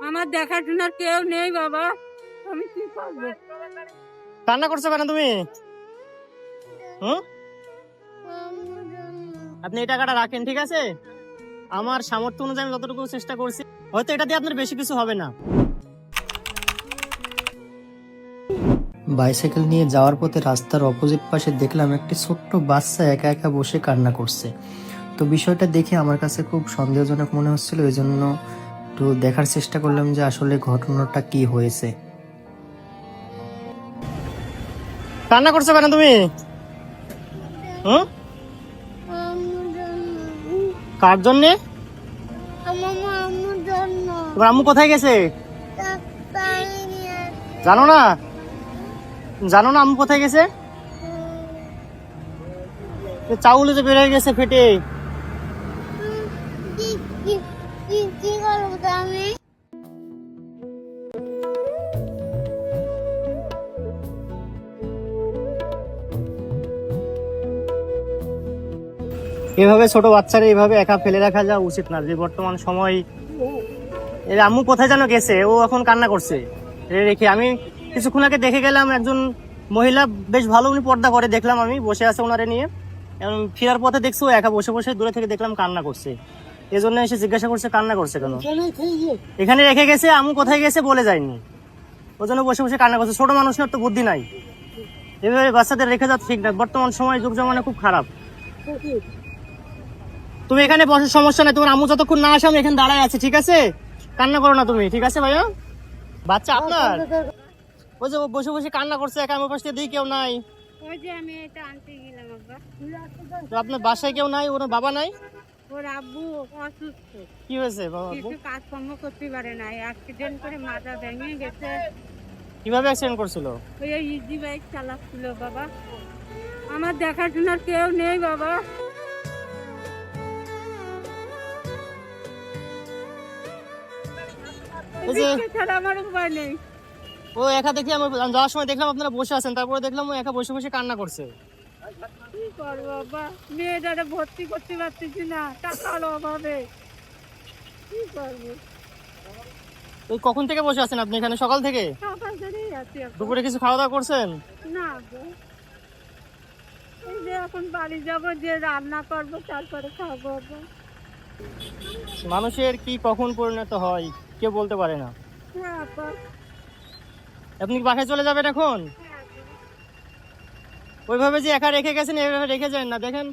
আমার দেখাশোনার কেউ নেই বাবা, আমি কি করবো? কান্না করছো কেন তুমি? আপনি এই টাকাটা রাখেন, ঠিক আছে? আমার সামর্থ্য অনুযায়ী আমি যতটুকু চেষ্টা করছি, হয়তো এটা দিয়ে আপনার বেশি কিছু হবে না। বাইসাইকেল নিয়ে যাওয়ার পথে রাস্তার অপোজিট পাশে দেখলাম একটি ছোট্ট বাচ্চা একা একা বসে কান্না করছে। তো বিষয়টা দেখে আমার কাছে খুব সন্দেহজনক মনে হচ্ছিল, এই জন্য একটু দেখার চেষ্টা করলাম যে আসলে ঘটনাটা কি হয়েছে। কান্না করছো কেন তুমি? কার জন্যে? তোমার আম্মু কোথায় গেছে? জানো না? জানো না আম্মু কোথায় গেছে? চাউলে যে বের হয়ে গেছে ফেটে। এভাবে ছোট বাচ্চারা এভাবে একা ফেলে রাখা যা উচিত না। যে বর্তমান সময় এর আম্মু কোথায় যেন গেছে, ও এখন কান্না করছে রেখে। আমি কিছুক্ষণ আগে দেখে গেলাম একজন মহিলা, বেশ ভালো উনি পর্দা করে, দেখলাম আমি বসে আছে ওনারে নিয়ে। এবং ফেরার পথে দেখছি ও একা বসে বসে, দূরে থেকে দেখলাম কান্না করছে। এই জন্য এসে জিজ্ঞাসা করছে কান্না করছে কেন। এখানে রেখে গেছে, আম্মু কোথায় গেছে বলে যায়নি, ওই জন্য বসে বসে কান্না করছে। ছোট মানুষের তো বুদ্ধি নাই, এভাবে বাচ্চাদের রেখে যাওয়া ঠিক না। বর্তমান সময় যুগ জমানা খুব খারাপ। তুমি এখানে বসে সমস্যা নাই, তোমার আম্মু যতক্ষণ না আসে আমি এখানে দাঁড়ায় আছি, ঠিক আছে? কান্না করো না তুমি, ঠিক আছে ভাইয়া? বাচ্চা আপনার ওই যে বসে বসে কান্না করছে একা, আমার পাশে দিই কেউ নাই। ওই যে আমি এটা আনতে গেলাম আব্বা। তো আপনার বাসায় কেউ নাই? ওর বাবা নাই? ওর আব্বু অসুস্থ, কি হয়েছে বাবা? কিছু কাজকর্ম করতে পারে না, অ্যাক্সিডেন্ট করে মাথা ভেঙে গেছে। কিভাবে অ্যাক্সিডেন্ট করছিল? ওই ইজি বাইক চালাচ্ছিল বাবা, আমার দেখাশোনার কেউ নেই বাবা। এই যে ছাড়া আমার উপায় নেই। ও একা দেখি, আমি যাওয়ার সময় দেখলাম আপনারা বসে আছেন, তারপরে দেখলাম ও একা বসে বসে কান্না করছে। কি করবো বাবা, মেয়েটারে ভর্তি করতে পারতেছি না টাকার অভাবে, কি করবো? ওই কখন থেকে বসে আছেন আপনি এখানে? সকাল থেকে? সকাল থেকেই আছি এখন। দুপুরে কিছু খাওয়া দাওয়া করছেন? না গো, এই যে এখন বাড়ি যাবো, যে রান্না করবো তারপরে খাবো বাবা। মানুষের কি কখন পরিণত হয় কেউ বলতে পারে না। হ্যাঁ আপা, আপনি কি বাসায় চলে যাবেন এখন? ওইভাবে যে একা রেখে গেছেন এভাবে রেখে যান না, দেখেন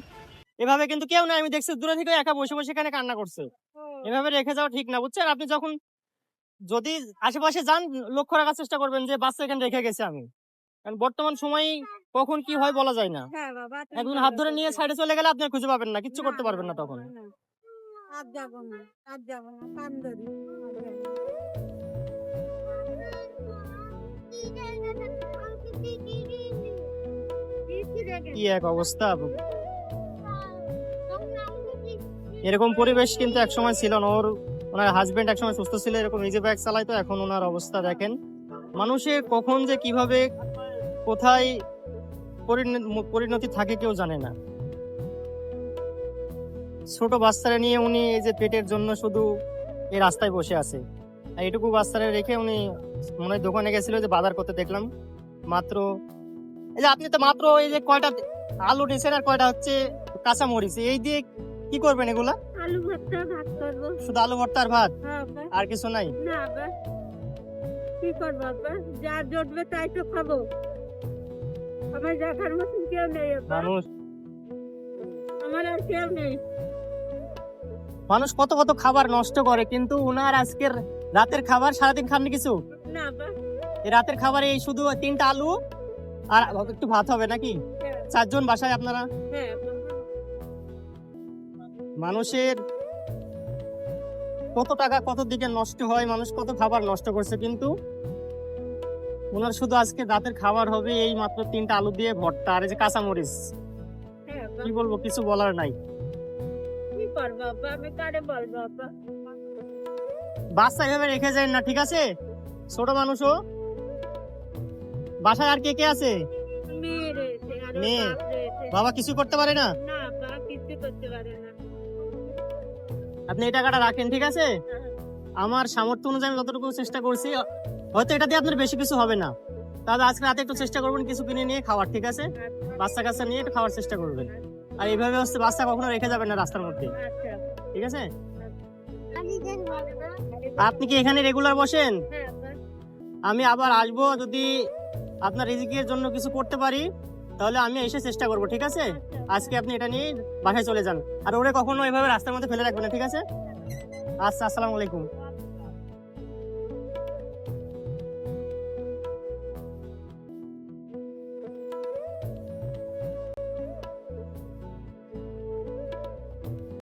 এভাবে কিন্তু কেউ নাই। আমি দেখছি দূরে থেকে একা বসে বসে এখানে কান্না করছে। এভাবে রেখে যাওয়া ঠিক না, বুঝছেন? আপনি যখন যদি আশেপাশে যান, লক্ষ্য রাখার চেষ্টা করবেন যে বাচ্চা এখানে রেখে গেছে আমি। কারণ বর্তমান সময় কখন কি হয় বলা যায় না। হ্যাঁ বাবা, একজন হাত ধরে নিয়ে সাইডে চলে গেলে আপনি আর খুঁজে পাবেন না, কিচ্ছু করতে পারবেন না তখন। আর যাবো না, আর যাবো না, কান ধরি। কি এক অবস্থা! এরকম পরিবেশ কিন্তু একসময় ছিল না। ওনার হাজবেন্ড একসময় সুস্থ ছিল, এরকম নিজে বাইক চালাইতো। এখন ওনার অবস্থা দেখেন। মানুষের কখন যে কিভাবে কোথায় পরিণতি থাকে কেউ জানে না। ছোট বাচ্চারা নিয়ে উনি এই যে পেটের জন্য শুধু এই রাস্তায় বসে আছে। আর এটুকু বাচ্চারা রেখে উনি মনে হয় দোকানে গেছিল, যে বাজার করতে দেখলাম। মাত্র এই যে আপনি তো মাত্র এই যে কয়টা আলু নিয়েছেন আর কয়টা হচ্ছে কাঁচা মরিচ, এই দিয়ে কি করবেন এগুলা? আলু ভর্তা ভাত করবো। শুধু আলু ভর্তা আর ভাত, হ্যাঁ আপা। আর কিছু নাই? না আপা, কি করবো আপা, যা জুটবে তাই তো খাবো, আমার দেখার মতন কেউ নেই আপা, মানুষ আমার আর কেউ নেই। মানুষ কত কত খাবার নষ্ট করে, কিন্তু উনার আজকের রাতের খাবার সারাদিন খাননি কিছু? না আপা। এই রাতের খাবারে এই শুধু 3টা আলু আর একটু ভাত হবে নাকি? 4 জন বাসায় আপনারা। হ্যাঁ আপা। মানুষের কত টাকা কত দিকে নষ্ট হয়, মানুষ কত খাবার নষ্ট করছে, কিন্তু ওনার শুধু আজকে রাতের খাবার হবে এই মাত্র 3টা আলু দিয়ে ভর্তা আর এই যে কাঁচামরিচ। হ্যাঁ আপা। কি বলবো, কিছু বলার নাই। কি করবো আপা, আমি কারে বলবো আপা? বাচ্চা এভাবে রেখে যায় না, ঠিক আছে? ছোট মানুষও। বাসায় আর কে কে আছে? মেয়ে রয়েছে, আর ওর মেয়ে? বাপ রয়েছে। বাবা কিছু করতে পারে না? না আপা, কিছু করতে পারে না। আপনি এই টাকাটা রাখেন, ঠিক আছে? আমার সামর্থ্য অনুযায়ী আমি যতটুকু চেষ্টা করছি, হয়তো এটা দিয়ে আপনার বেশি কিছু হবে না, তবে আজকে রাতে একটু চেষ্টা করবেন কিছু কিনে নিয়ে খাওয়ার, ঠিক আছে? বাচ্চা কাচ্চা নিয়ে একটু খাওয়ার চেষ্টা করবেন। আর এইভাবে হচ্ছে বাচ্চা কখনো রেখে যাবেন না রাস্তার মধ্যে, আচ্ছা। ঠিক আছে? আপনি কি এখানে রেগুলার বসেন? হ্যাঁ আব্বা। আমি আবার আসবো, যদি আপনার রিজিকের জন্য কিছু করতে পারি তাহলে আমি এসে চেষ্টা করব, ঠিক আছে? আজকে আপনি এটা নিয়ে বাসায় চলে যান, আর ওরে কখনো এভাবে রাস্তার মধ্যে ফেলে রাখবেন না, ঠিক আছে? আচ্ছা, আসসালামু আলাইকুম।